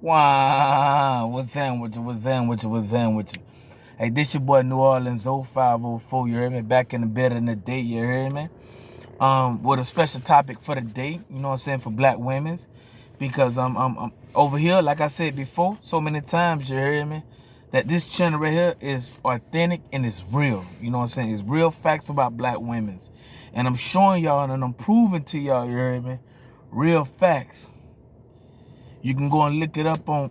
Wow, what's in with you? What's in with you? What's in with you? Hey, this your boy New Orleans 0504. You heard me? Back in the bed in the day. You heard me? With a special topic for the day. You know what I'm saying, for Black women's, because I'm over here. Like I said before, so many times. You heard me? That this channel right here is authentic and it's real. You know what I'm saying? It's real facts about Black women's, and I'm showing y'all and I'm proving to y'all. You heard me? Real facts. You can go and look it up on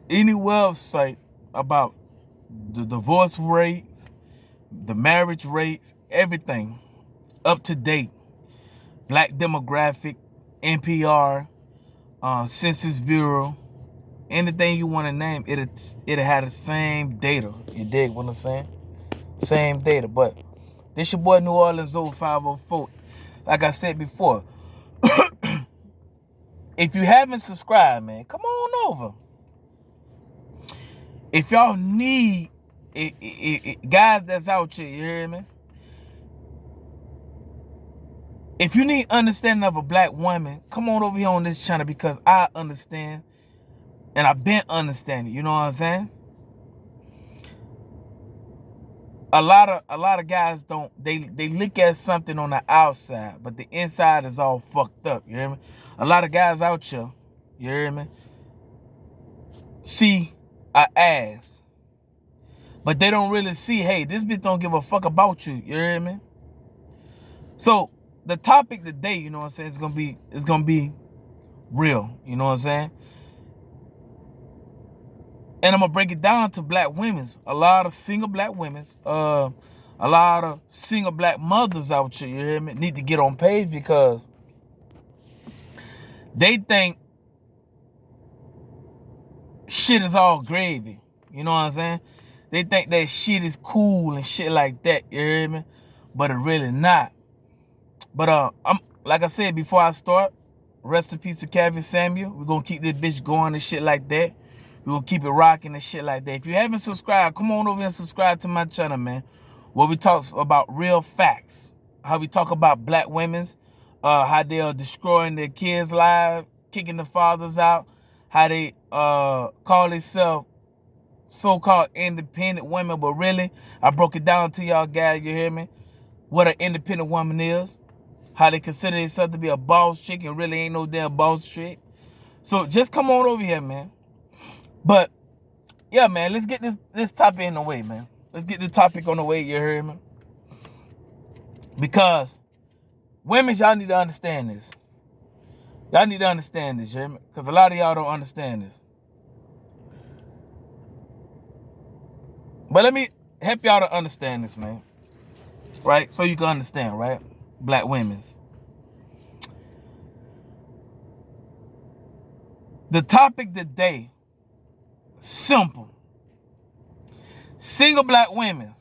any website about the divorce rates, the marriage rates, everything up to date. Black demographic, NPR, Census Bureau, anything you want to name, it had the same data. You dig what I'm saying? Same data. But this your boy New Orleans 0504. Like I said before, if you haven't subscribed, man, come on over. If y'all need guys that's out here, you hear me? If you need understanding of a Black woman, come on over here on this channel, because I understand and I've been understanding. You know what I'm saying? A lot of guys don't, they look at something on the outside, but the inside is all fucked up. You hear me? A lot of guys out here, you hear me, see a ass, but they don't really see, hey, this bitch don't give a fuck about you. You hear me? So the topic today, you know what I'm saying, it's gonna be real. You know what I'm saying? And I'm gonna break it down to Black women's. A lot of single Black women's, a lot of single Black mothers out here, you hear me, need to get on page, because they think shit is all gravy. You know what I'm saying? They think that shit is cool and shit like that, you hear me? But it really not. But I'm, like I said before I start, rest in peace to Kevin Samuel. We're gonna keep this bitch going and shit like that. We're gonna keep it rocking and shit like that. If you haven't subscribed, come on over and subscribe to my channel, man. Where we talk about real facts. How we talk about Black women's, how they are destroying their kids' lives, kicking the fathers out, how they call themselves so-called independent women, but really, I broke it down to y'all guys, you hear me? What an independent woman is. How they consider themselves to be a boss chick and really ain't no damn boss chick. So just come on over here, man. But yeah, man, let's get this topic in the way, man. Let's get the topic on the way, you heard me? Because women, y'all need to understand this. Y'all need to understand this, you hear me? Because a lot of y'all don't understand this. But let me help y'all to understand this, man. Right? So you can understand, right? Black women. The topic today, simple. Single Black women.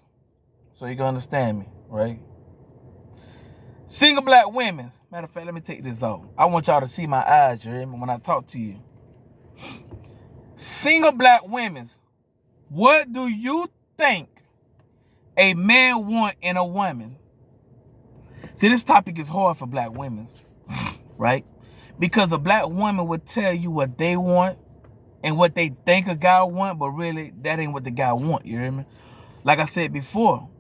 So you can understand me, right? Single Black women. Matter of fact, let me take this off. I want y'all to see my eyes, you hear me, when I talk to you. Single Black women. What do you think a man want in a woman? See, this topic is hard for Black women, right? Because a Black woman would tell you what they want and what they think a guy want, but really, that ain't what the guy want, you hear me? Like I said before,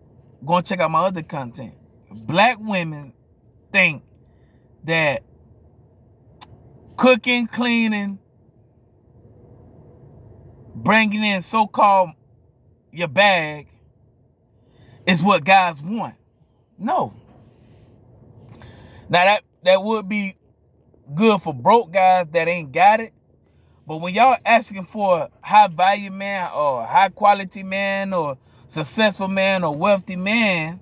go and check out my other content. Black women think that cooking, cleaning, bringing in so-called your bag is what guys want. No. Now that would be good for broke guys that ain't got it. But when y'all asking for a high value man or high quality man or successful man or wealthy man,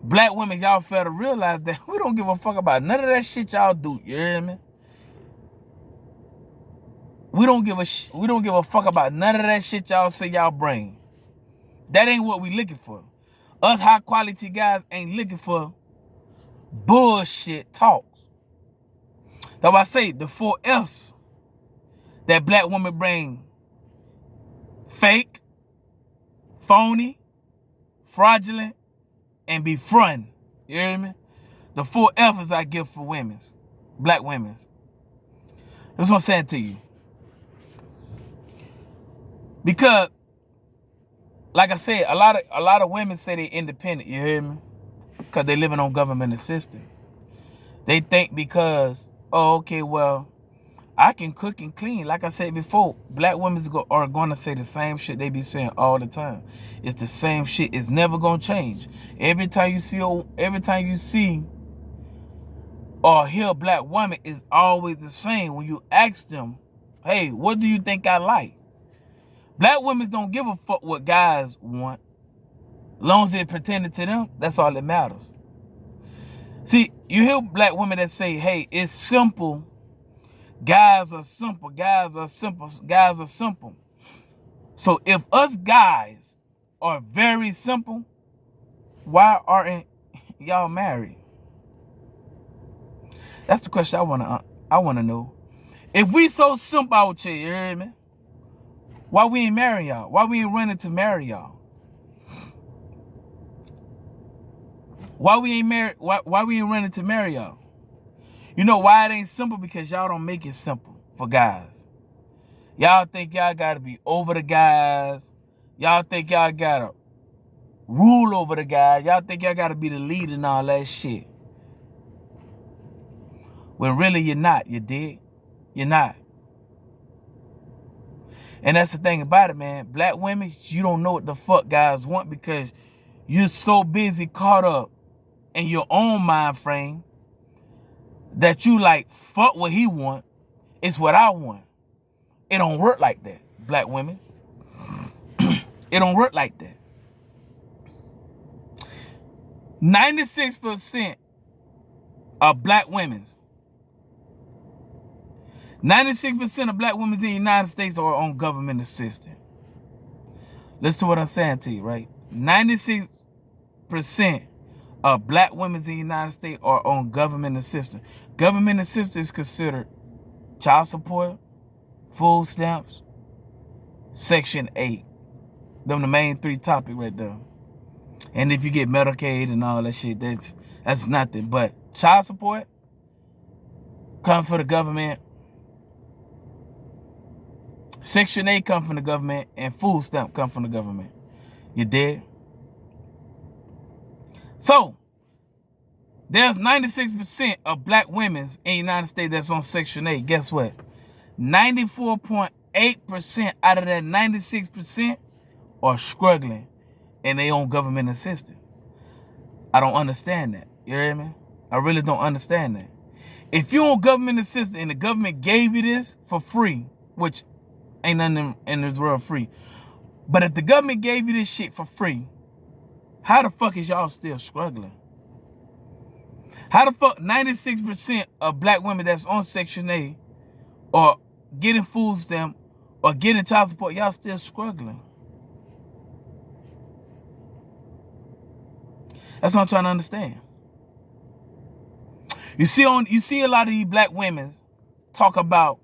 Black women, y'all fail to realize that we don't give a fuck about none of that shit y'all do. You hear me? We don't give a fuck about none of that shit y'all say y'all bring. That ain't what we looking for. Us high quality guys ain't looking for bullshit talks. That's why I say the 4 F's that Black women bring: fake, phony, fraudulent, and befriend. You hear me? The 4 F's I give for women, Black women. That's what I'm saying to you. Because, like I said, a lot of women say they're independent, you hear me? Because they living on government assistance. They think because, oh, okay, well, I can cook and clean. Like I said before, black women are going to say the same shit they be saying all the time. It's the same shit. It's never going to change. Every time you see or hear a black woman, is always the same. When you ask them, hey, what do you think I like? Black women don't give a fuck what guys want. As long as they're pretending to them, that's all that matters. See, you hear black women that say, hey, it's simple. Guys are simple. Guys are simple. Guys are simple. So if us guys are very simple, why aren't y'all married? That's the question I wanna know. If we so simple out here, you hear me? Why we ain't marrying y'all? Why we ain't running to marry y'all? Why we ain't married? Why we ain't running to marry y'all? You know why it ain't simple? Because y'all don't make it simple for guys. Y'all think y'all gotta be over the guys. Y'all think y'all gotta rule over the guys. Y'all think y'all gotta be the lead and all that shit. When really you're not, you dig? You're not. And that's the thing about it, man. Black women, you don't know what the fuck guys want because you're so busy caught up in your own mind frame that you like, fuck what he want. It's what I want. It don't work like that, black women. It don't work like that. 96% of black women, 96% of black women in the United States are on government assistance. Listen to what I'm saying to you, right? 96% of black women in the United States are on government assistance. Government assistance is considered child support, food stamps, Section 8. Them the main three topics right there. And if you get Medicaid and all that shit, that's nothing. But child support comes from the government. Section 8 comes from the government, and food stamp comes from the government. You dig? So, there's 96% of black women in the United States that's on Section 8. Guess what? 94.8% out of that 96% are struggling and they on government assistance. I don't understand that. You hear me? I really don't understand that. If you're on government assistance and the government gave you this for free, which ain't nothing in this world free, but if the government gave you this shit for free, how the fuck is y'all still struggling? How the fuck 96% of black women that's on Section 8 or getting food stamp or getting child support, y'all still struggling? That's what I'm trying to understand. You see a lot of these black women talk about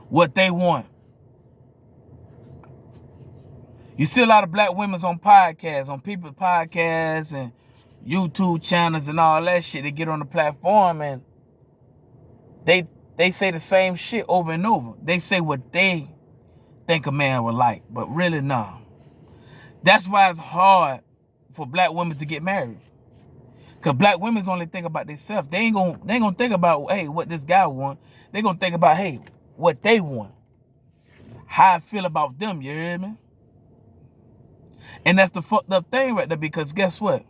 what they want. You see a lot of black women on podcasts, on people's podcasts and YouTube channels and all that shit. They get on the platform and they say the same shit over and over. They say what they think a man would like, but really no. That's why it's hard for black women to get married. Cause black women only think about themselves. They ain't gonna think about, hey, what this guy want. They gonna think about, hey, what they want. How I feel about them, you hear me? And that's the fucked up thing right there, because guess what?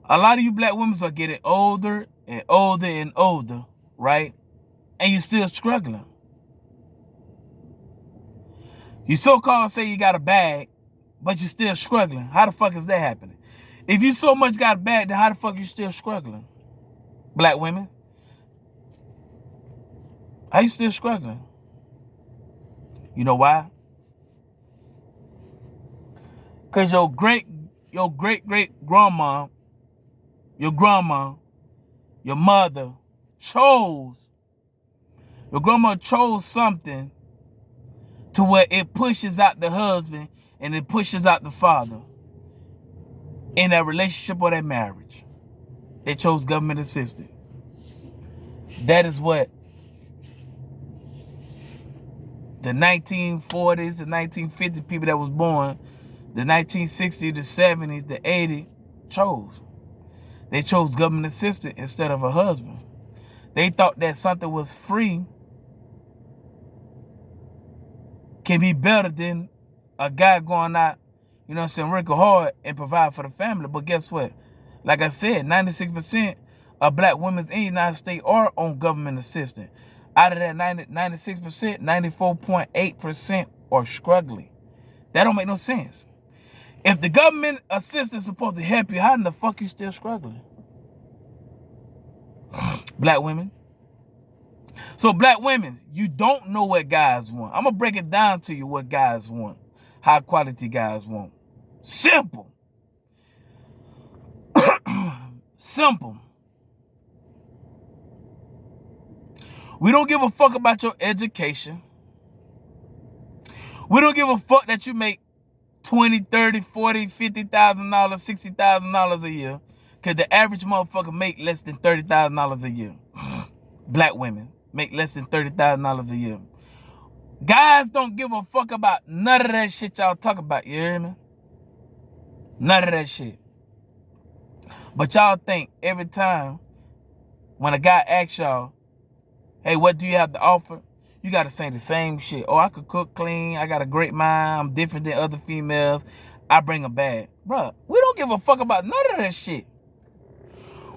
A lot of you black women are getting older and older and older, right? And you still struggling. You so-called say you got a bag, but you still struggling. How the fuck is that happening? If you so much got a bag, then how the fuck you still struggling? Black women. How you still struggling? You know why? Because your great grandma, your grandma, your mother chose, your grandma chose something to where it pushes out the husband and it pushes out the father in that relationship or that marriage. They chose government assistance. That is what the 1940s, the 1950s people that was born, the 1960s, the 70s, the 80s chose. They chose government assistant instead of a husband. They thought that something was free can be better than a guy going out, you know what I'm saying, working hard and provide for the family. But guess what? Like I said, 96% of black women in the United States are on government assistance. Out of that 96%, 94.8% are struggling. That don't make no sense. If the government assistance is supposed to help you, how in the fuck you still struggling? Black women. So black women, you don't know what guys want. I'm going to break it down to you what guys want. High quality guys want. Simple. Simple. We don't give a fuck about your education. We don't give a fuck that you make $20, $30, $40, $50,000, $60,000 a year. Because the average motherfucker make less than $30,000 a year. Black women make less than $30,000 a year. Guys don't give a fuck about none of that shit y'all talk about. You hear me? None of that shit. But y'all think every time when a guy asks y'all, hey, what do you have to offer? You got to say the same shit. Oh, I could cook clean. I got a great mind. I'm different than other females. I bring a bag. Bruh, we don't give a fuck about none of that shit.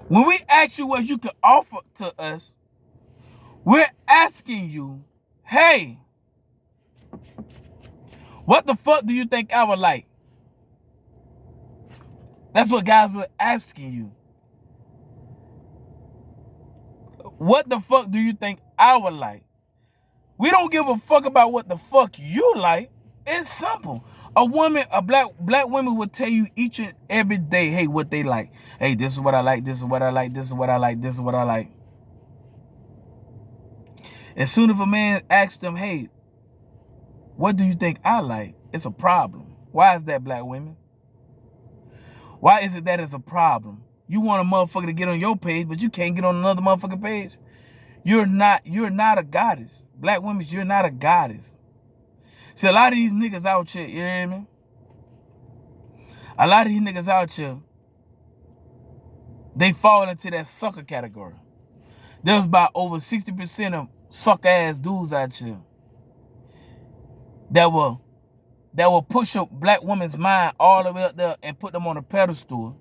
When we ask you what you can offer to us, we're asking you, hey, what the fuck do you think I would like? That's what guys are asking you. What the fuck do you think I would like? We don't give a fuck about what the fuck you like. It's simple. A woman, a black woman will tell you each and every day, hey, what they like. Hey, this is what I like, this is what I like, this is what I like, this is what I like. As soon as a man asks them, hey, what do you think I like? It's a problem. Why is that, black women? Why is it that it's a problem? You want a motherfucker to get on your page, but you can't get on another motherfucking page. You're not a goddess. Black women, you're not a goddess. See, a lot of these niggas out here, you hear me? A lot of these niggas out here, they fall into that sucker category. There's about over 60% of sucker ass dudes out here that will push a black woman's mind all the way up there and put them on a pedestal.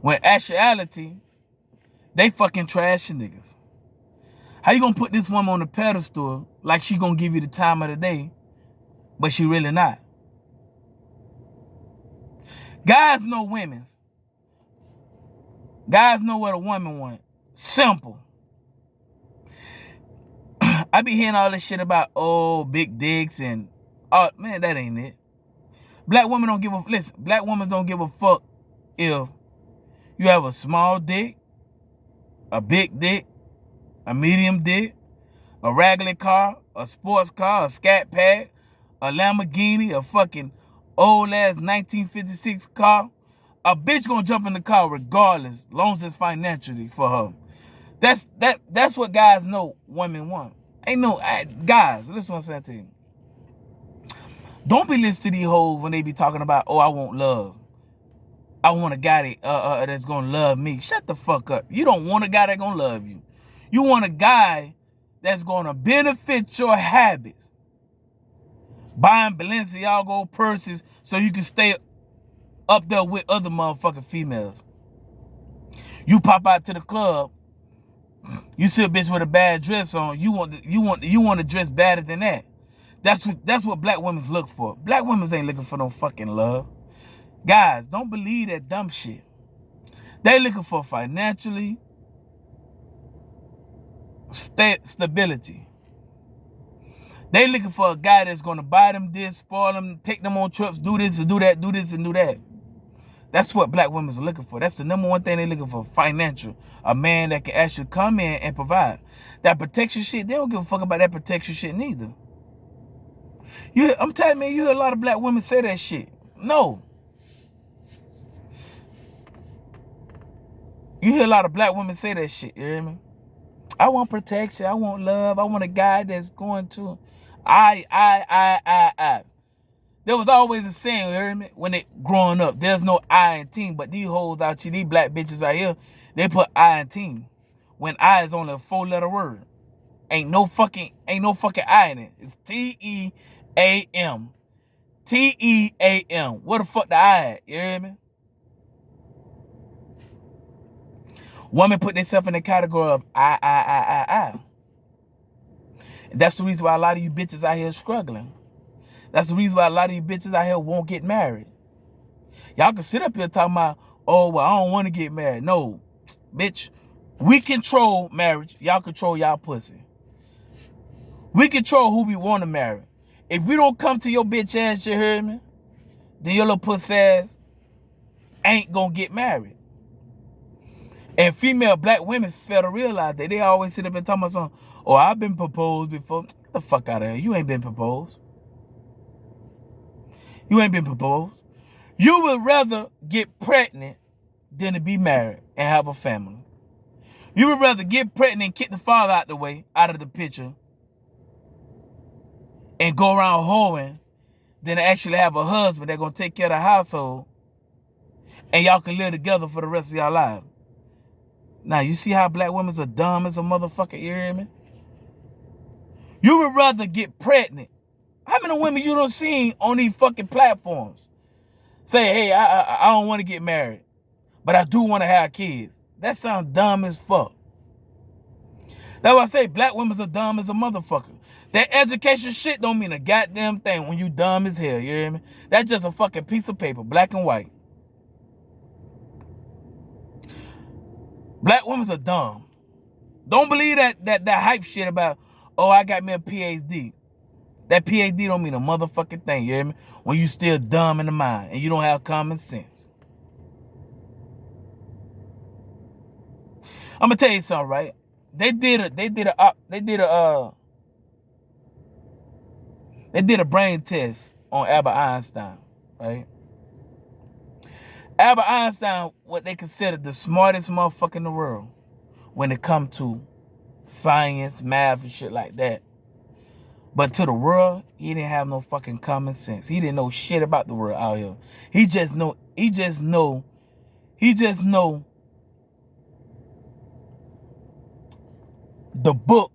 When actuality, they fucking trashing niggas. How you gonna put this woman on a pedestal like she gonna give you the time of the day, but she really not? Guys know women. Guys know what a woman wants. Simple. I be hearing all this shit about, oh, big dicks and, oh, man, that ain't it. Black women don't give a, listen, black women don't give a fuck if you have a small dick, a big dick, a medium dick, a regular car, a sports car, a scat pad, a Lamborghini, a fucking old ass 1956 car. A bitch gonna jump in the car regardless, as long as it's financially for her. That's what guys know women want. Ain't no guys. Listen what I'm saying to you. Don't be listening to these hoes when they be talking about, oh, I want love. I want a guy that's gonna love me. Shut the fuck up. You don't want a guy that's gonna love you. You want a guy that's gonna benefit your habits. Buying Balenciaga purses so you can stay up there with other motherfucking females. You pop out to the club, you see a bitch with a bad dress on, you want to dress better than that. That's what black women look for. Black women ain't looking for no fucking love. Guys, don't believe that dumb shit. They looking for financially stability. They looking for a guy that's gonna buy them this, spoil them, take them on trips, do this and do that, do this and do that. That's what black women are looking for. That's the number one thing they're looking for, financial. A man that can actually come in and provide. That protection shit, they don't give a fuck about that protection shit neither. I'm telling you, man, you hear a lot of black women say that shit. No. You hear a lot of black women say that shit, you hear me? I want protection. I want love. I want a guy that's going to. I. There was always a saying, you heard me? When they growing up, there's no I in team, but these hoes out here, these black bitches out here, they put I in team. When I is only a 4-letter word. Ain't no fucking I in it. It's T-E-A-M. T-E-A-M. Where the fuck the I at? You hear me? Women put themselves in the category of I. That's the reason why a lot of you bitches out here are struggling. That's the reason why a lot of you bitches out here won't get married. Y'all can sit up here talking about, oh, well, I don't want to get married. No, bitch, we control marriage. Y'all control y'all pussy. We control who we want to marry. If we don't come to your bitch ass, you heard me, then your little pussy ass ain't gonna get married. And female black women fail to realize that. They always sit up and talk about something, oh, I've been proposed before. Get the fuck out of here. You ain't been proposed. You ain't been proposed. You would rather get pregnant than to be married and have a family. You would rather get pregnant and kick the father out the way, out of the picture, and go around hoeing than to actually have a husband that's going to take care of the household and y'all can live together for the rest of y'all lives. Now, you see how black women are dumb as a motherfucker, you hear me? You would rather get pregnant. How many women you done seen on these fucking platforms say, hey, I don't want to get married, but I do want to have kids? That sounds dumb as fuck. That's why I say black women are dumb as a motherfucker. That education shit don't mean a goddamn thing when you dumb as hell, you hear me? That's just a fucking piece of paper, black and white. Black women are dumb. Don't believe that hype shit about, oh, I got me a PhD. That PhD don't mean a motherfucking thing, you hear me? When you still dumb in the mind and you don't have common sense. I'm gonna tell you something, right? They did a brain test on Albert Einstein, right? Albert Einstein, what they consider the smartest motherfucker in the world when it comes to science, math, and shit like that. But to the world, he didn't have no fucking common sense. He didn't know shit about the world out here. He just know the book,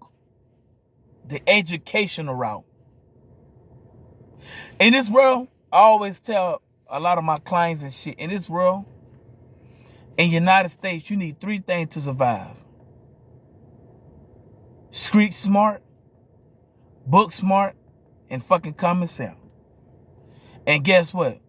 the educational route. In this world, I always tell a lot of my clients and shit, in this world, in the United States, you need 3 things to survive. Street smart, book smart, and fucking common sense. And guess what?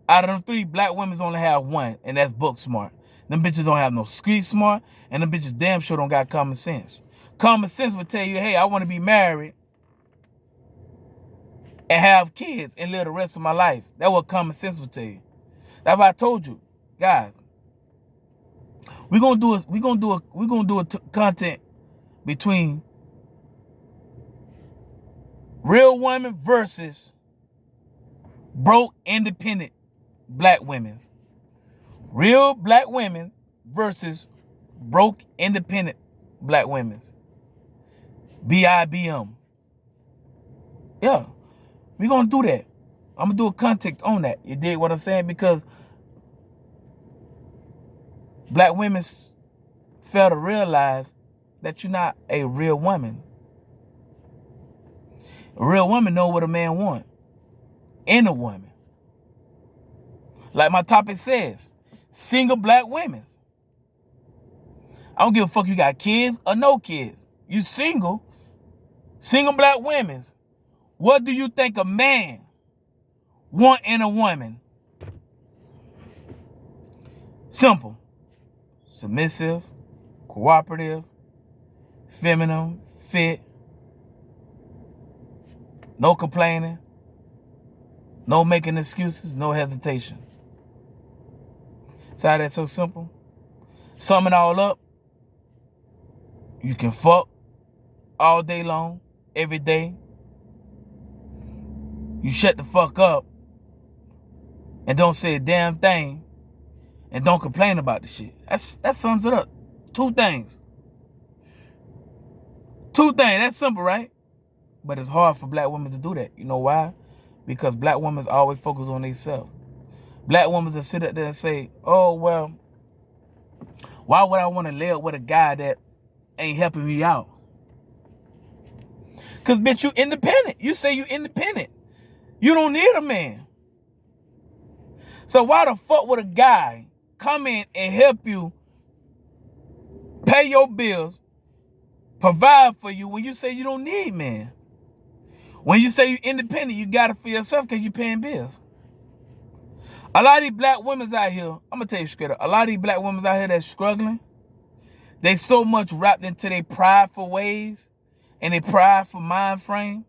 Out of them 3, black women only have 1, and that's book smart. Them bitches don't have no street smart, and them bitches damn sure don't got common sense. Common sense would tell you, hey, I want to be married and have kids and live the rest of my life. That's what common sense would tell you. That's why I told you, guys, we're gonna do a content between real women versus broke, independent black women. Real black women versus broke, independent black women. BIBM. Yeah, we're going to do that. I'm going to do a content on that. You dig what I'm saying? Because black women fail to realize that you're not a real woman. A real woman know what a man wants in a woman. Like my topic says, single black women. I don't give a fuck you got kids or no kids. You single black women. What do you think a man want in a woman? Simple. Submissive, cooperative, feminine, fit, no complaining, no making excuses, no hesitation. See how that's so simple? Sum it all up, you can fuck all day long, every day. You shut the fuck up and don't say a damn thing and don't complain about the shit. That sums it up. 2 things. Two things. That's simple, right? But it's hard for black women to do that. You know why? Because black women always focus on themselves. Black women that sit up there and say, oh, well, why would I want to lay up with a guy that ain't helping me out? Because, bitch, you independent. You say you independent. You don't need a man. So why the fuck would a guy come in and help you pay your bills, provide for you when you say you don't need men? When you say you're independent, you got it for yourself because you're paying bills. A lot of these black women out here, I'm going to tell you straight up, a lot of these black women out here that's struggling, they so much wrapped into their prideful ways and their prideful mind frame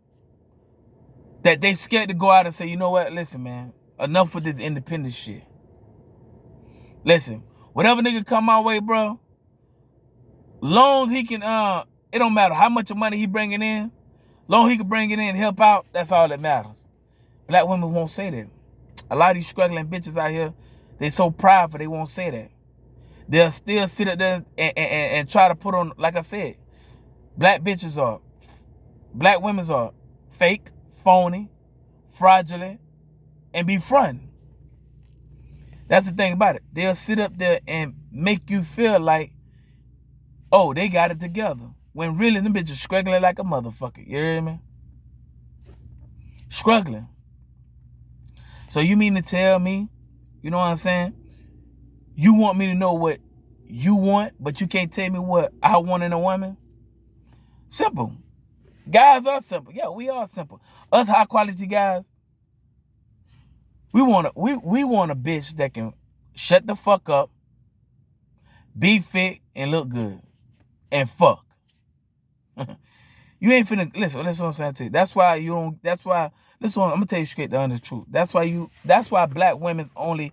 that they scared to go out and say, you know what, listen, man, enough with this independent shit. Listen, whatever nigga come my way, bro, long as he can, it don't matter how much money he bringing in, long as he can bring it in and help out, that's all that matters. Black women won't say that. A lot of these struggling bitches out here, they so prideful they won't say that. They'll still sit up there and try to put on, like I said, black women are fake, phony, fraudulent, and be front. That's the thing about it. They'll sit up there and make you feel like, oh, they got it together. When really them bitches struggling like a motherfucker. You hear me? Struggling. So you mean to tell me, you know what I'm saying? You want me to know what you want, but you can't tell me what I want in a woman? Simple. Guys are simple. Yeah, we are simple. Us high quality guys, we want a bitch that can shut the fuck up, be fit, and look good. And fuck. You ain't finna listen what I'm saying to you. That's why you don't, I'm gonna tell you straight the honest truth. That's why black women only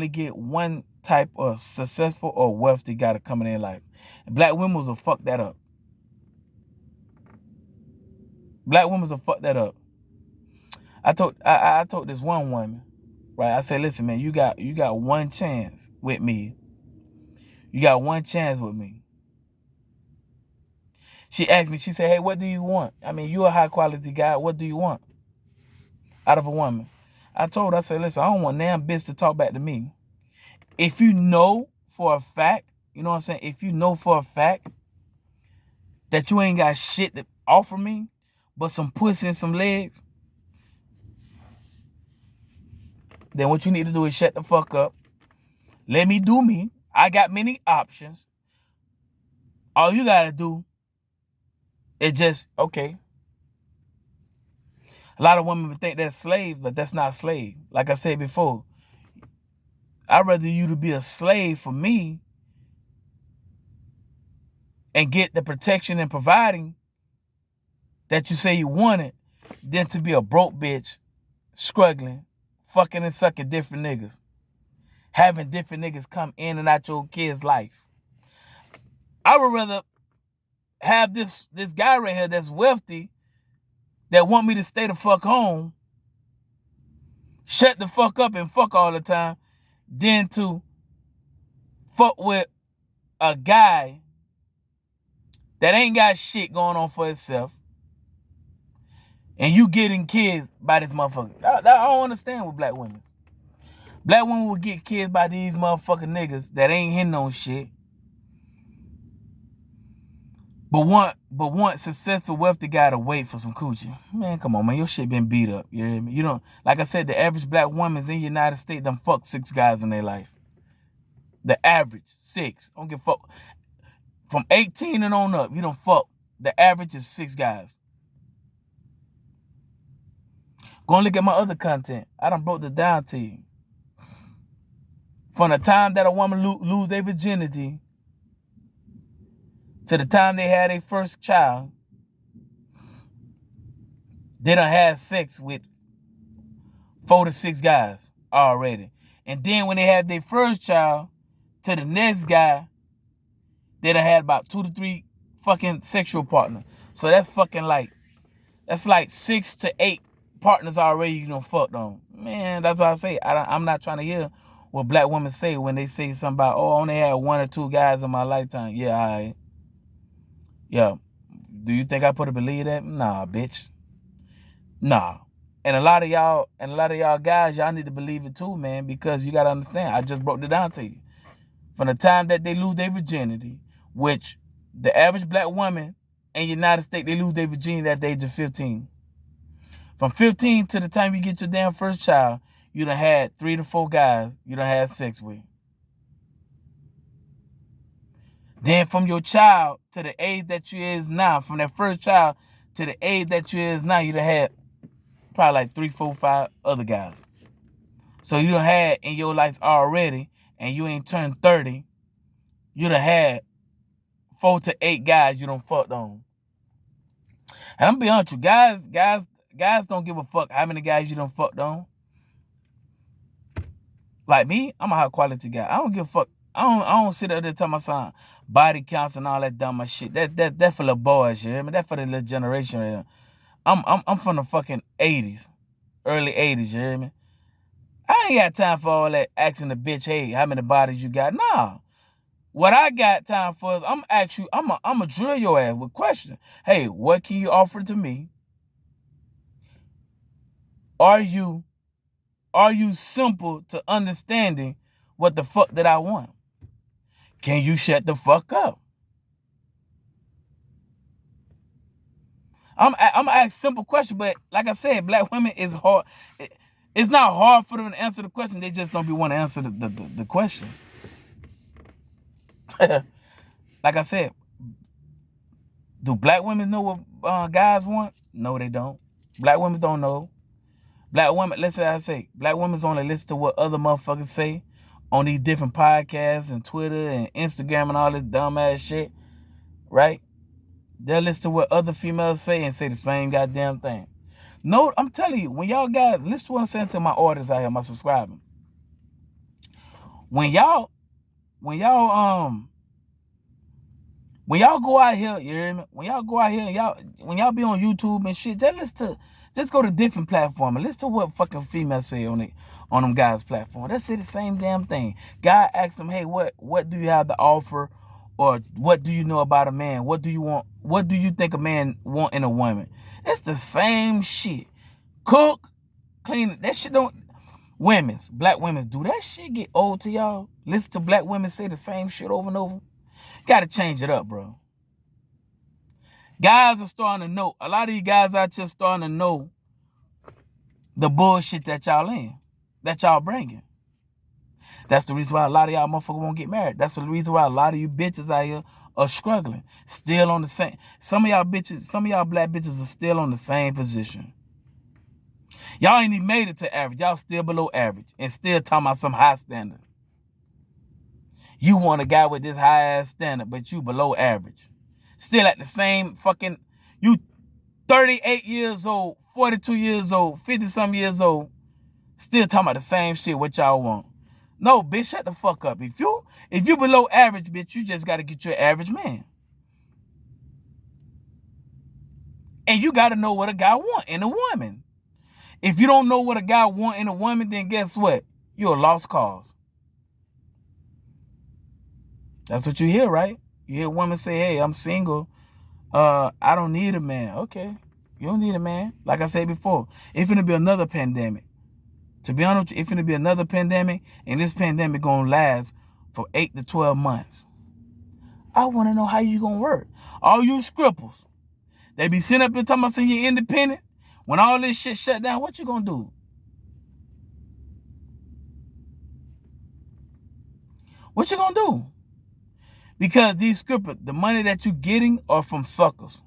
get one type of successful or wealthy guy to come in their life. And black women will fuck that up. Black women will fuck that up. I told this one woman, right? I said, listen, man, you got one chance with me. You got one chance with me. She asked me, she said, hey, what do you want? I mean, you're a high quality guy. What do you want out of a woman? I told her, I said, listen, I don't want damn bitch to talk back to me. If you know for a fact, you know what I'm saying? If you know for a fact that you ain't got shit to offer me, but some pussy and some legs, then what you need to do is shut the fuck up. Let me do me. I got many options. All you gotta do is just, okay. A lot of women would think that's slave, but that's not slave. Like I said before, I'd rather you to be a slave for me and get the protection and providing that you say you wanted than to be a broke bitch, struggling, fucking and sucking different niggas, having different niggas come in and out your kid's life. I would rather have this guy right here that's wealthy, that want me to stay the fuck home, shut the fuck up and fuck all the time, than to fuck with a guy that ain't got shit going on for himself, and you getting kids by this motherfucker. I don't understand with black women. Black women will get kids by these motherfucking niggas that ain't hitting on shit, but want successful, wealthy guy to wait for some coochie. Man, come on, man. Your shit been beat up. You hear me? You don't, like I said, the average black woman's in the United States done fuck 6 guys in their life. The average, 6. Don't give a fuck. From 18 and on up, you don't fuck. The average is 6 guys. Go and look at my other content. I done broke it down to you. From the time that a woman lose their virginity to the time they had their first child, they done had sex with 4 to 6 guys already. And then when they had their first child to the next guy, they done had about 2 to 3 fucking sexual partners. So that's fucking like 6 to 8 partners already you done fucked on. Man, that's what I say. I'm not trying to hear what black women say when they say something about, oh, I only had 1 or 2 guys in my lifetime. Yeah, all right. Yeah. Do you think I put a believe that? Nah, bitch. Nah. And a lot of y'all guys, y'all need to believe it too, man, because you gotta understand. I just broke it down to you. From the time that they lose their virginity, which the average black woman in the United States, they lose their virginity at the age of 15. From 15 to the time you get your damn first child, you done had 3 to 4 guys you done had sex with. Then from your child to the age that you is now, from that first child to the age that you is now, you done had probably like 3, 4, 5 other guys. So you done had in your life already, and you ain't turned 30, you done had 4 to 8 guys you done fucked on. And I'm gonna be honest with you, guys don't give a fuck how many guys you done fucked on. Like me, I'm a high quality guy. I don't give a fuck. I don't sit up there tell my son body counts and all that dumb shit. That for the boys, you hear me? That for the little generation here. I'm from the fucking 80s, early 80s, you hear me? I ain't got time for all that asking the bitch, hey, how many bodies you got? Nah. What I got time for is I'm a drill your ass with questions. Hey, what can you offer to me? Are you simple to understanding what the fuck that I want? Can you shut the fuck up? I'm asking simple question, but like I said, black women is hard. It's not hard for them to answer the question. They just don't be want to answer the question. Like I said, do black women know what guys want? No, they don't. Black women don't know. Black women, black women only listen to what other motherfuckers say on these different podcasts and Twitter and Instagram and all this dumb ass shit, right? They'll listen to what other females say and say the same goddamn thing. No, I'm telling you, when y'all guys, listen to what I'm saying to my audience out here, my subscribers. When y'all go out here, you hear me? When y'all go out here and when y'all be on YouTube and shit, just go to different platforms and listen to what fucking females say on them guys' platform. They say the same damn thing. Guy asks them, hey, what do you have to offer? Or what do you know about a man? What do you want? What do you think a man want in a woman? It's the same shit. Cook, clean it. That shit don't. Black women's, do that shit get old to y'all? Listen to black women say the same shit over and over? Gotta change it up, bro. Guys are starting to know. A lot of you guys out here starting to know the bullshit that y'all in, that y'all bringing. That's the reason why a lot of y'all motherfuckers won't get married. That's the reason why a lot of you bitches out here are struggling. Still on the same. Some of y'all black bitches are still on the same position. Y'all ain't even made it to average. Y'all still below average and still talking about some high standard. You want a guy with this high ass standard, but you below average. Still at the same fucking, you 38 years old, 42 years old, 50-some years old, still talking about the same shit what y'all want. No, bitch, shut the fuck up. If you below average, bitch, you just got to get your average man. And you got to know what a guy want in a woman. If you don't know what a guy want in a woman, then guess what? You're a lost cause. That's what you hear, right? You hear women say, hey, I'm single. I don't need a man. Okay. You don't need a man. Like I said before, it's going to be another pandemic. To be honest, it's going to be another pandemic, and this pandemic going to last for 8 to 12 months. I want to know how you going to work. All you scripples, they be sitting up here talking about saying you're independent. When all this shit shut down, what you going to do? What you going to do? Because these scrippers, the money that you're getting are from suckers.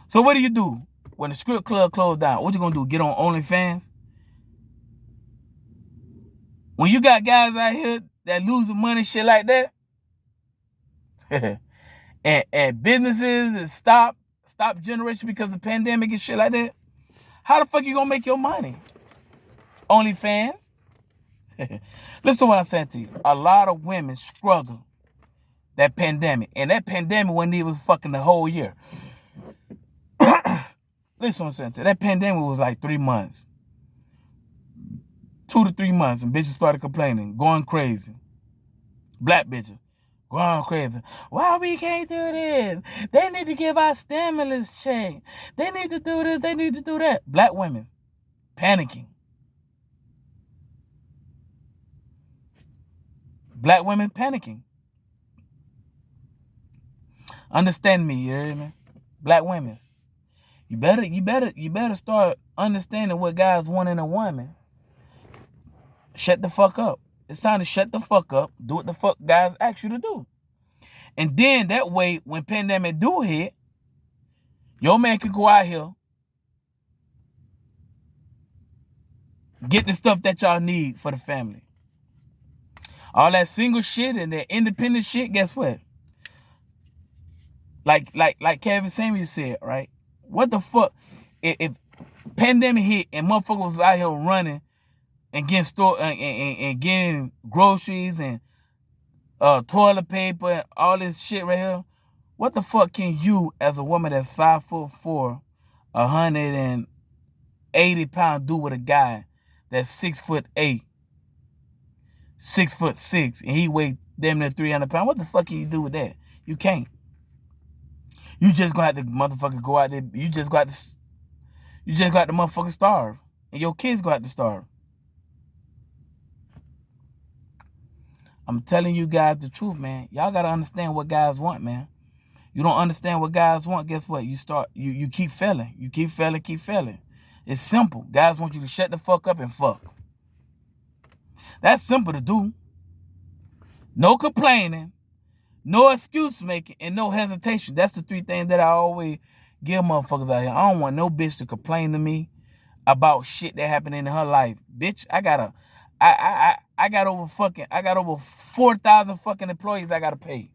So what do you do when the strip club closed down? What you going to do? Get on OnlyFans? When you got guys out here that losing money, shit like that, and businesses is stop generation because of the pandemic and shit like that, how the fuck you gonna make your money? OnlyFans? Listen to what I'm saying to you. A lot of women struggle that pandemic, and that pandemic wasn't even fucking the whole year. Listen to what I'm saying to you. That pandemic was like 3 months. 2 to 3 months, and bitches started complaining, going crazy. Black bitches going crazy. Why we can't do this? They need to give our stimulus check. They need to do this. They need to do that. Black women panicking. Black women panicking. Understand me, you hear me? Black women. You better start understanding what guys want in a woman. Shut the fuck up. It's time to shut the fuck up. Do what the fuck guys ask you to do. And then that way, when pandemic do hit, your man can go out here, get the stuff that y'all need for the family. All that single shit and that independent shit, guess what? Like Kevin Samuels said, right? What the fuck? If pandemic hit and motherfuckers was out here running and getting and getting groceries and toilet paper and all this shit right here, what the fuck can you, as a woman that's 5'4", 180 pounds, do with a guy that's 6'8", 6'6", and he weighed damn near 300 pounds? What the fuck can you do with that? You can't. You just gonna have to motherfucker go out there. You just got to motherfucker starve, and your kids gonna have to starve. I'm telling you guys the truth, man. Y'all gotta understand what guys want, man. You don't understand what guys want, guess what? You keep failing. You keep failing. It's simple. Guys want you to shut the fuck up and fuck. That's simple to do. No complaining, no excuse making, and no hesitation. That's the three things that I always give motherfuckers out here. I don't want no bitch to complain to me about shit that happened in her life. Bitch, I got over 4,000 fucking employees I gotta pay.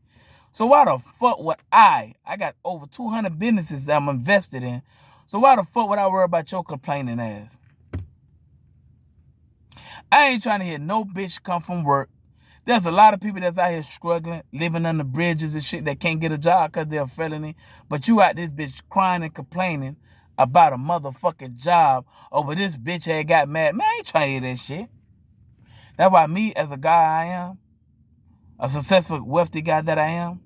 So why the fuck would I got over 200 businesses that I'm invested in. So why the fuck would I worry about your complaining ass? I ain't trying to hear no bitch come from work. There's a lot of people that's out here struggling, living under bridges and shit that can't get a job because they're a felony. But you out this bitch crying and complaining about a motherfucking job over this bitch had got mad. Man, I ain't trying to hear that shit. That's why me, as a guy I am, a successful, wealthy guy that I am,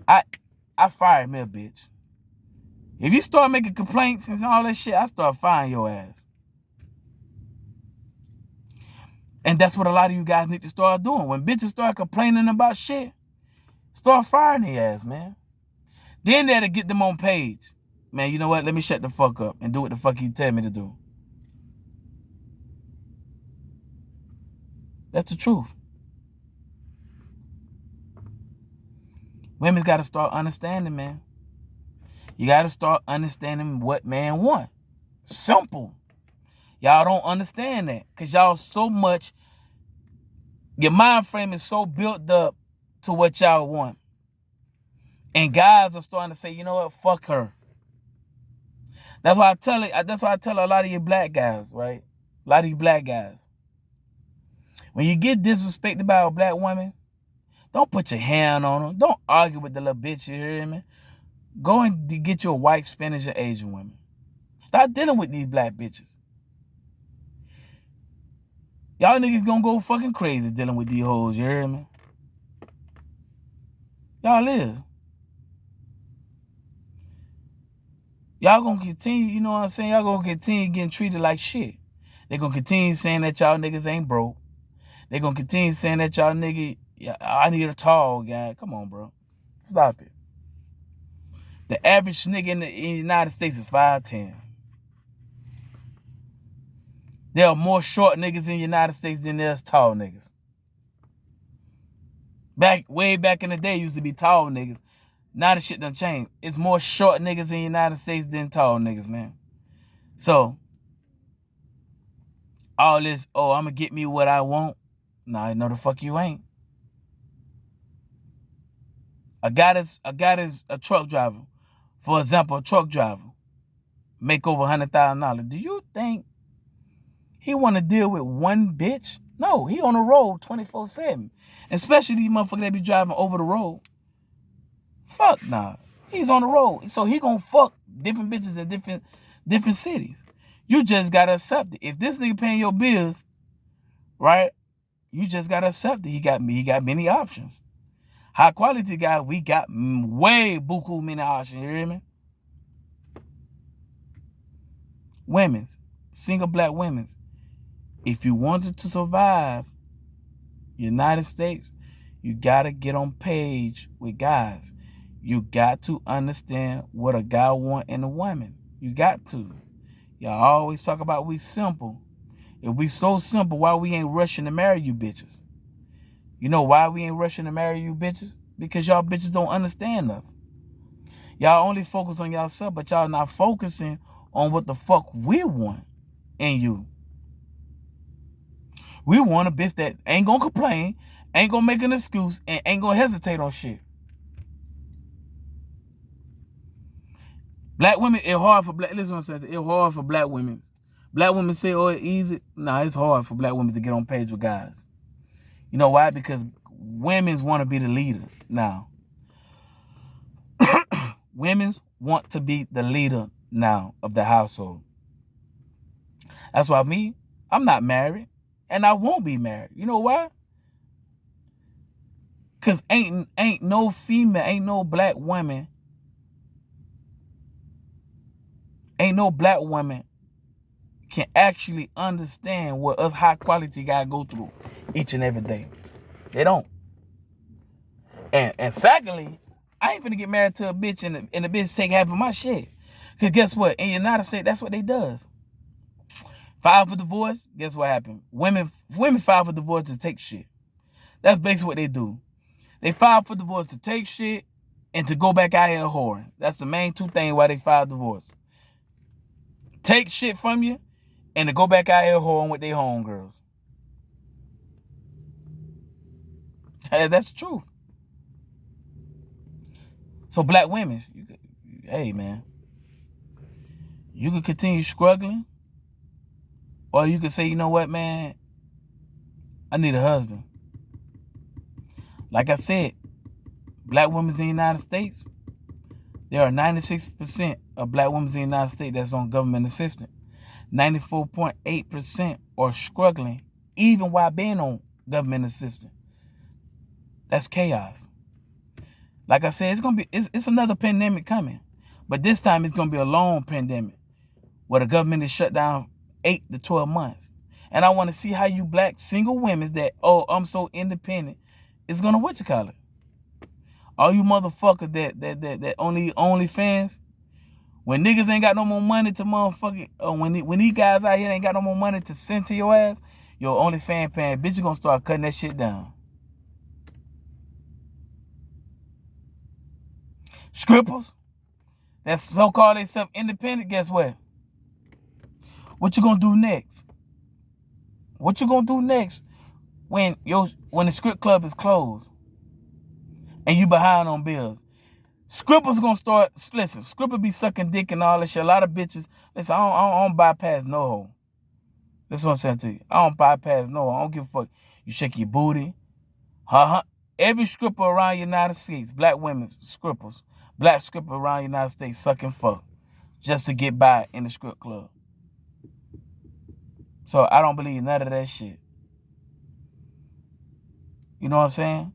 I fired me a bitch. If you start making complaints and all that shit, I start firing your ass. And that's what a lot of you guys need to start doing. When bitches start complaining about shit, start firing their ass, man. Then that'll get them on page. Man, you know what? Let me shut the fuck up and do what the fuck you tell me to do. That's the truth. Women's got to start understanding, man. You got to start understanding what man want. Simple. Y'all don't understand that because y'all so much, your mind frame is so built up to what y'all want. And guys are starting to say, you know what, fuck her. That's why I tell a lot of you black guys, right? A lot of you black guys. When you get disrespected by a black woman, don't put your hand on them. Don't argue with the little bitch, you hear me? Go and get you a white, Spanish, or Asian woman. Stop dealing with these black bitches. Y'all niggas gonna go fucking crazy dealing with these hoes, you hear me? Y'all is. Y'all gonna continue, you know what I'm saying? Y'all gonna continue getting treated like shit. They gonna continue saying that y'all niggas ain't broke. They gonna continue saying that y'all nigga, I need a tall guy. Come on, bro. Stop it. The average nigga in the United States is 5'10". There are more short niggas in the United States than there's tall niggas. Way back in the day, used to be tall niggas. Now the shit done changed. It's more short niggas in the United States than tall niggas, man. So, all this, oh, I'm going to get me what I want. Nah, no the fuck you ain't. A guy that's a truck driver. For example, a truck driver. Make over $100,000. Do you think he want to deal with one bitch? No, he on the road 24/7. Especially these motherfuckers that be driving over the road. Fuck nah. He's on the road. So he gonna fuck different bitches in different cities. You just gotta accept it. If this nigga paying your bills, right? You just gotta accept it. He got many options. High quality guys, we got way buku many options. You hear me? Women's, single black women's. If you wanted to survive United States, you gotta get on page with guys. You got to understand what a guy want in a woman. You got to. Y'all always talk about we simple. If we so simple, why we ain't rushing to marry you bitches? You know why we ain't rushing to marry you bitches? Because y'all bitches don't understand us. Y'all only focus on y'allself, but y'all not focusing on what the fuck we want in you. We want a bitch that ain't gonna complain, ain't gonna make an excuse, and ain't gonna hesitate on shit. Black women, it's hard for black. Listen what I'm saying. It's hard for black women. Black women say, "Oh, it's easy." Nah, it's hard for black women to get on page with guys. You know why? Because women's want to be the leader now. Women's want to be the leader now of the household. That's why I'm not married, and I won't be married. You know why? Cause ain't no female, ain't no black woman can actually understand what us high quality guys go through each and every day. They don't. And secondly, I ain't finna get married to a bitch and the bitch take half of my shit. Cause guess what? In the United States, that's what they does. File for divorce, guess what happened? Women file for divorce to take shit. That's basically what they do. They file for divorce to take shit and to go back out here whoring. That's the main two things why they file divorce. Take shit from you and to go back out here whoring with their homegirls. Hey, that's the truth. So black women, hey man, you can continue struggling, or you can say, you know what, man, I need a husband. Like I said, black women in the United States, there are 96% of black women in the United States that's on government assistance. 94.8% are struggling even while being on government assistance. That's chaos. Like I said, it's another pandemic coming. But this time it's gonna be a long pandemic where the government is shut down 8 to 12 months. And I want to see how you black single women that, oh, I'm so independent, is gonna what you call it. All you motherfuckers that only fans, when niggas ain't got no more money to motherfucking, when these guys out here ain't got no more money to send to your ass, your only fan paying bitch, you gonna start cutting that shit down. Strippers that so-called themselves independent, guess what? What you gonna do next? What you gonna do next when the strip club is closed and you behind on bills? Strippers gonna start, listen, stripper be sucking dick and all that shit. A lot of bitches, listen, I don't bypass no hoe. That's what I'm saying to you. I don't bypass no hoe. I don't give a fuck. You shake your booty. Every stripper around the United States, black women, strippers, black stripper around the United States sucking fuck just to get by in the strip club. So I don't believe none of that shit. You know what I'm saying?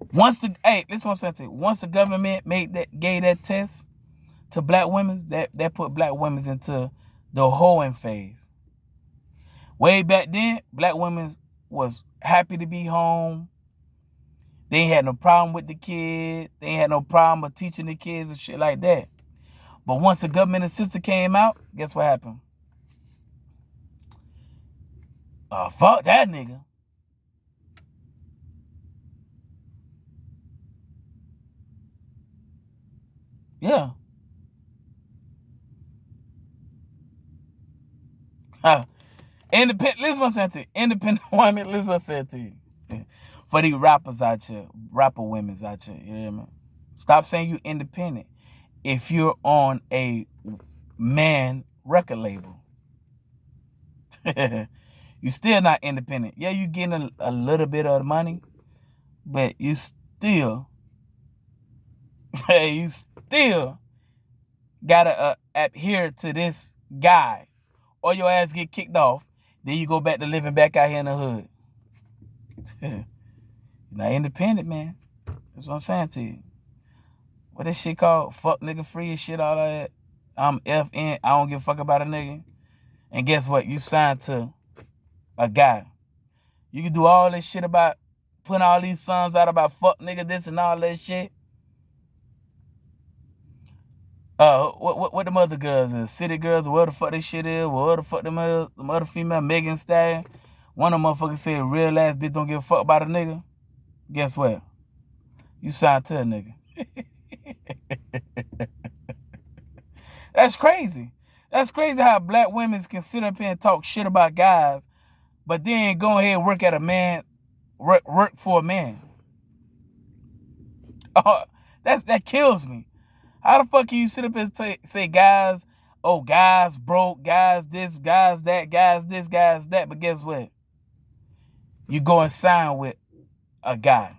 This is what I'm saying to you. Once the government gave that test to black women, that put black women into the hoeing phase. Way back then, black women was happy to be home. They ain't had no problem with the kids. They ain't had no problem with teaching the kids and shit like that. But once the government assistance came out, guess what happened? Fuck that nigga. Yeah. Independent, listen what I'm saying to you. Independent women, listen what I'm saying to you. For these rappers out here, rapper women's out here, you hear me? Stop saying you independent if you're on a man record label. You still not independent. Yeah, you getting a little bit of the money, but you still gotta adhere to this guy, or your ass get kicked off. Then you go back to living back out here in the hood. You're not independent, man. That's what I'm saying to you. What that shit called? Fuck nigga free and shit, all that. I'm FN. I don't give a fuck about a nigga. And guess what? You signed to a guy. You can do all this shit about putting all these songs out about fuck nigga this and all that shit. What them other girls is? City Girls, where the fuck this shit is? Where the fuck them other female, Megan Thee Stallion? One of them motherfuckers said real ass bitch don't give a fuck about a nigga. Guess what? You signed to a nigga. That's crazy. That's crazy how black women can sit up here and talk shit about guys, but then go ahead and work at a man, work for a man. That kills me. How the fuck can you sit up and say guys, oh, guys broke, guys this, guys that, guys this, guys that, but guess what? You go and sign with a guy.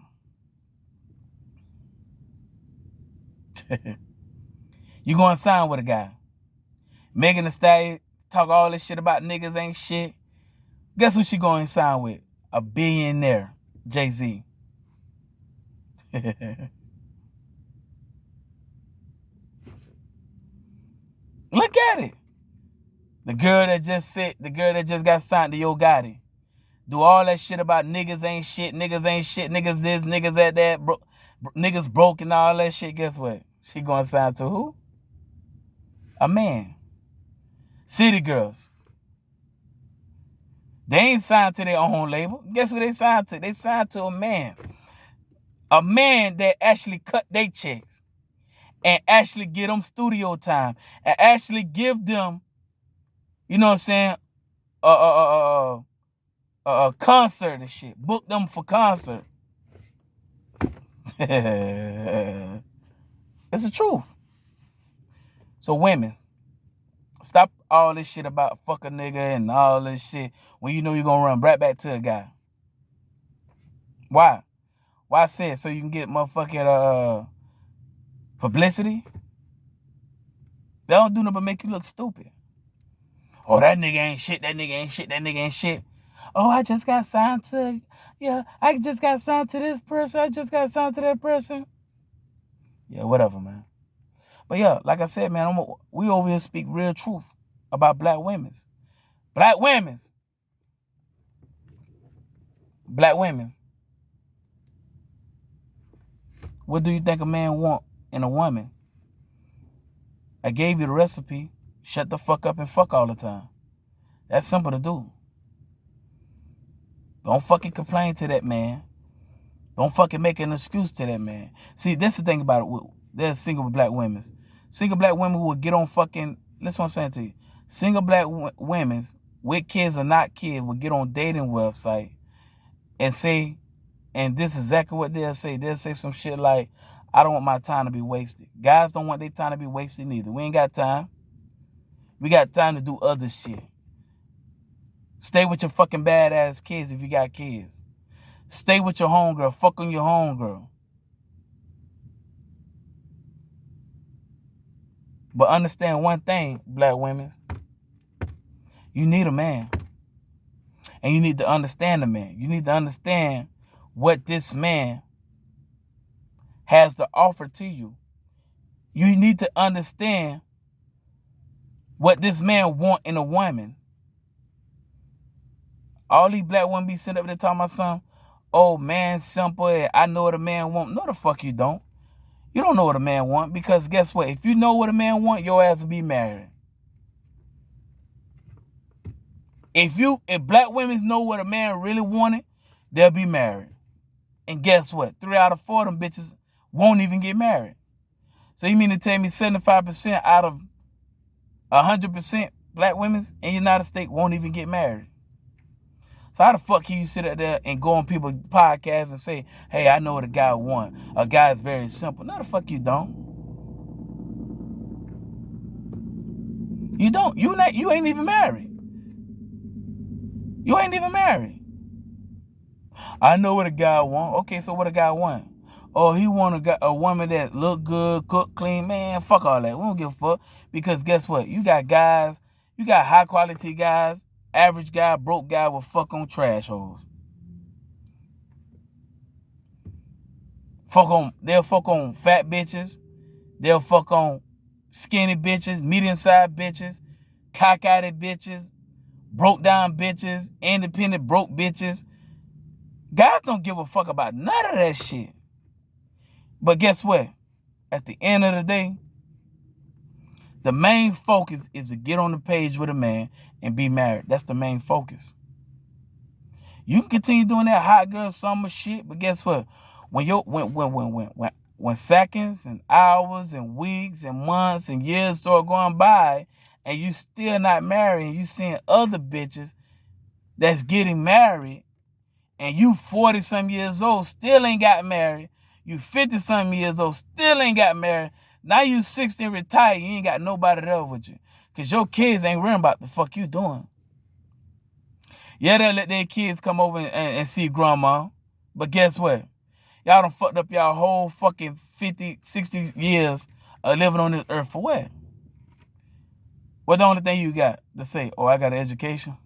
You go and sign with a guy. Megan Thee Stallion talk all this shit about niggas ain't shit. Guess who she going to sign with? A billionaire, Jay-Z. Look at it. The girl that just got signed to Yo Gotti. Do all that shit about niggas ain't shit, niggas this, niggas that, niggas broke and all that shit. Guess what? She gonna sign to who? A man. City Girls. They ain't signed to their own label. Guess who they signed to? They signed to a man. A man that actually cut their checks and actually get them studio time and actually give them, you know what I'm saying, a concert and shit. Book them for concert. It's the truth. So women, stop all this shit about fuck a nigga and all this shit when you know you're gonna run right back to a guy. Why? Why say it? So you can get motherfucking publicity? They don't do nothing but make you look stupid. Oh, that nigga ain't shit, that nigga ain't shit, that nigga ain't shit. Oh, I just got signed to, I just got signed to this person, I just got signed to that person. Yeah, whatever, man. But yeah, like I said, man, we over here speak real truth about black women. Black women. Black women. What do you think a man want in a woman? I gave you the recipe. Shut the fuck up and fuck all the time. That's simple to do. Don't fucking complain to that man. Don't fucking make an excuse to that man. See, that's the thing about it. There's single black women. Single black women who will get on fucking, listen what I'm saying to you. Single black women with kids or not kids will get on dating website and say, and this is exactly what they'll say. They'll say some shit like, I don't want my time to be wasted. Guys don't want their time to be wasted neither. We ain't got time. We got time to do other shit. Stay with your fucking badass kids if you got kids. Stay with your homegirl. Fuck on your homegirl. But understand one thing, black women. You need a man. And you need to understand the man. You need to understand what this man has to offer to you. You need to understand what this man want in a woman. All these black women be sitting up there talking about something. Oh, man, simple. I know what a man want. No, the fuck you don't. You don't know what a man want because guess what? If you know what a man want, your ass will be married. If black women know what a man really wanted, they'll be married. And guess what? 3 out of 4 of them bitches won't even get married. So you mean to tell me 75% out of 100% black women in the United States won't even get married? So how the fuck can you sit up there and go on people's podcasts and say, hey, I know what a guy want. A guy is very simple. No, the fuck you don't. You don't. You ain't even married. You ain't even married. I know what a guy want. Okay, so what a guy want? Oh, he want a woman that look good, cook clean. Man, fuck all that. We don't give a fuck. Because guess what? You got guys, you got high quality guys, average guy, broke guy will fuck on trash holes. They'll fuck on fat bitches. They'll fuck on skinny bitches, medium-sized bitches, cockeyed bitches, broke down bitches, independent broke bitches. Guys don't give a fuck about none of that shit. But guess what? At the end of the day, the main focus is to get on the page with a man and be married. That's the main focus. You can continue doing that hot girl summer shit, but guess what? When seconds and hours and weeks and months and years start going by and you still not married and you seeing other bitches that's getting married and you 40-some years old still ain't got married, you 50-some years old still ain't got married, now you 60 and retired, you ain't got nobody there with you because your kids ain't worrying about the fuck you doing. Yeah, they'll let their kids come over and see grandma, but guess what? Y'all done fucked up y'all whole fucking 50, 60 years of living on this earth for what? What the only thing you got to say? Oh, I got an education.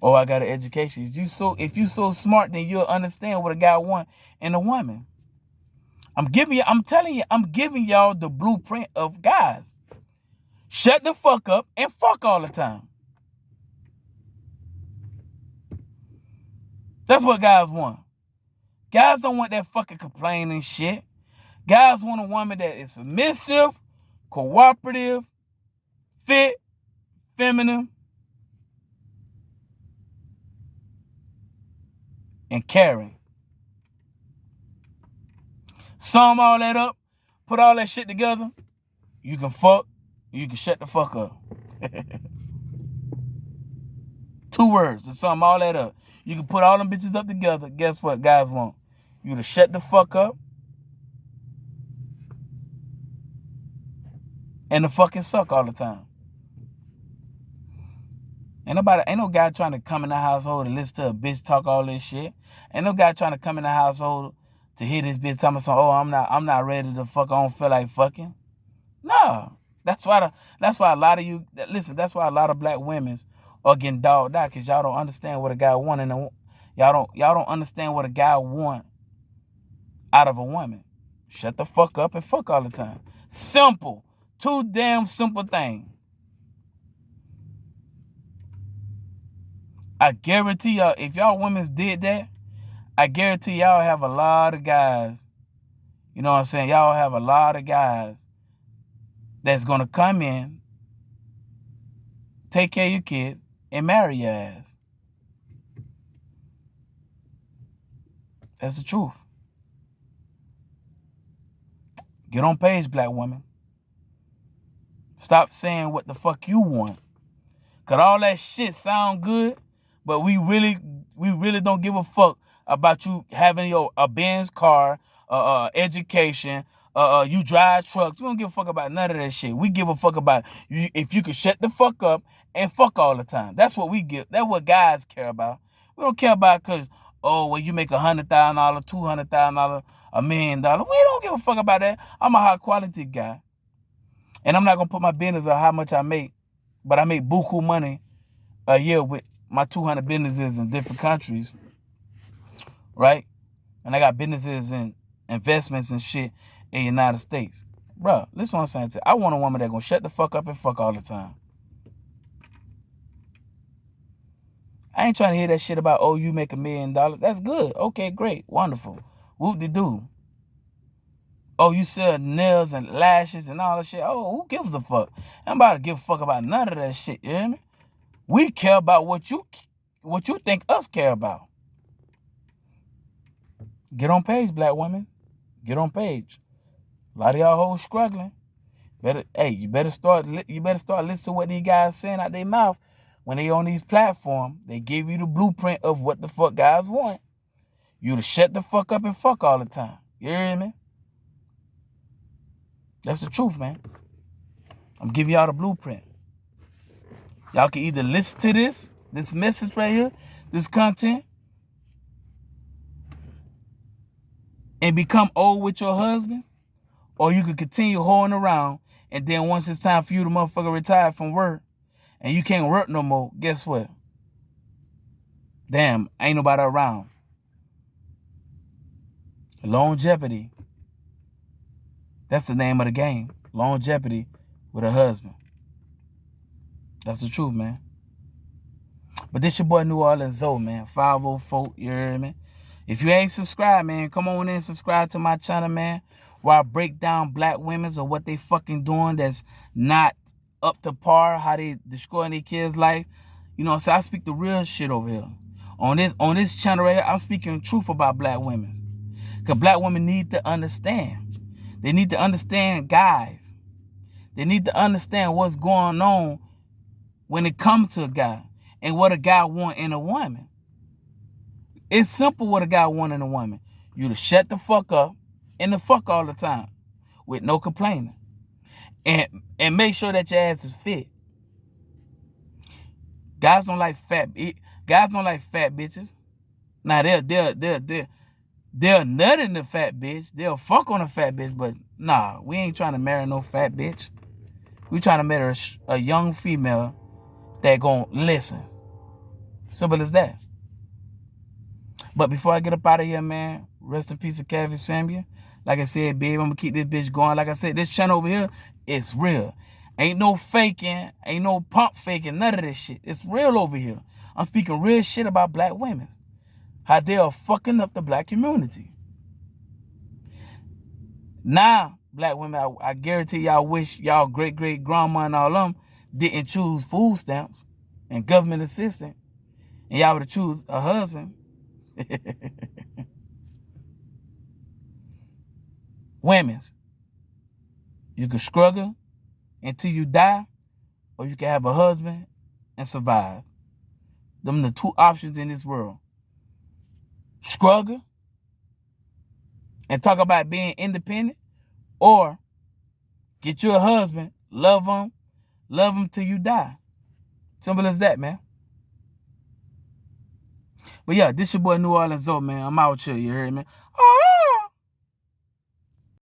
Oh, I got an education. If you so smart, then you'll understand what a guy want in a woman. I'm giving y'all the blueprint of guys. Shut the fuck up and fuck all the time. That's what guys want. Guys don't want that fucking complaining shit. Guys want a woman that is submissive, cooperative, fit, feminine, and caring. Sum all that up, put all that shit together, you can fuck, you can shut the fuck up. 2 words to sum all that up. You can put all them bitches up together. Guess what guys want? You to shut the fuck up and to fucking suck all the time. Ain't no guy trying to come in the household and listen to a bitch talk all this shit. Ain't no guy trying to come in the household to hear this bitch talking about, oh, I'm not ready to fuck. I don't feel like fucking. No. That's why a lot of you listen, that's why a lot of black women are getting dogged out, because y'all don't understand what a guy want, and y'all don't understand what a guy want out of a woman. Shut the fuck up and fuck all the time. Simple. 2 damn simple things. I guarantee y'all, if y'all women did that, I guarantee y'all have a lot of guys. You know what I'm saying? Y'all have a lot of guys that's going to come in, take care of your kids, and marry your ass. That's the truth. Get on page, black woman. Stop saying what the fuck you want. Cause all that shit sound good, but we really don't give a fuck about you having a Benz car, education, you drive trucks. We don't give a fuck about none of that shit. We give a fuck about you if you can shut the fuck up and fuck all the time. That's what we give. That's what guys care about. We don't care about cause you make $100,000, $200,000, $1 million. We don't give a fuck about that. I'm a high quality guy, and I'm not gonna put my business on how much I make, but I make buku money a year with my 200 businesses in different countries, right? And I got businesses and investments and shit in the United States. Bruh, listen what I'm saying to you. I want a woman that's gonna shut the fuck up and fuck all the time. I ain't trying to hear that shit about, you make $1 million. That's good. Okay, great. Wonderful. Whoop-de-doo. You sell nails and lashes and all that shit. Who gives a fuck? I'm about to give a fuck about none of that shit. You hear me? We care about what you think us care about. Get on page, black women. Get on page. A lot of y'all hoes struggling. You better start listening to what these guys saying out their mouth when they on these platforms. They give you the blueprint of what the fuck guys want. You to shut the fuck up and fuck all the time. You hear me? That's the truth, man. I'm giving y'all the blueprint. Y'all can either listen to this message right here, this content, and become old with your husband, or you can continue holding around, and then once it's time for you to motherfucker retire from work, and you can't work no more, guess what? Damn, ain't nobody around. Longevity. That's the name of the game. Longevity with a husband. That's the truth, man. But this your boy New Orleans Zoe, man. 504, you heard me? If you ain't subscribed, man, come on in and subscribe to my channel, man. Where I break down black women's or what they fucking doing that's not up to par, how they destroying their kids' life. You know, so I speak the real shit over here. On this channel right here, I'm speaking truth about black women. Because black women need to understand. They need to understand guys. They need to understand what's going on when it comes to a guy and what a guy want in a woman. It's simple what a guy want in a woman. You to shut the fuck up and the fuck all the time with no complaining. And make sure that your ass is fit. Guys don't like fat bitches. Now they'll nut in the fat bitch. They'll fuck on a fat bitch, but nah, we ain't trying to marry no fat bitch. We trying to marry a young female that gonna listen. Simple as that. But before I get up out of here, man, rest in peace of Kevin Samuel. Like I said, babe, I'm gonna keep this bitch going. Like I said, this channel over here, it's real. Ain't no faking, ain't no pump faking, none of this shit. It's real over here. I'm speaking real shit about black women. How they are fucking up the black community. Now, black women, I guarantee y'all wish y'all great-great-grandma and all them didn't choose food stamps and government assistance. And y'all would have choose a husband. Women's. You can struggle until you die, or you can have a husband and survive. Them are the two options in this world. Struggle and talk about being independent, or get you a husband, love him till you die. Simple as that, man. But yeah, this your boy New Orleans Zoe, man. I'm out here, you heard me?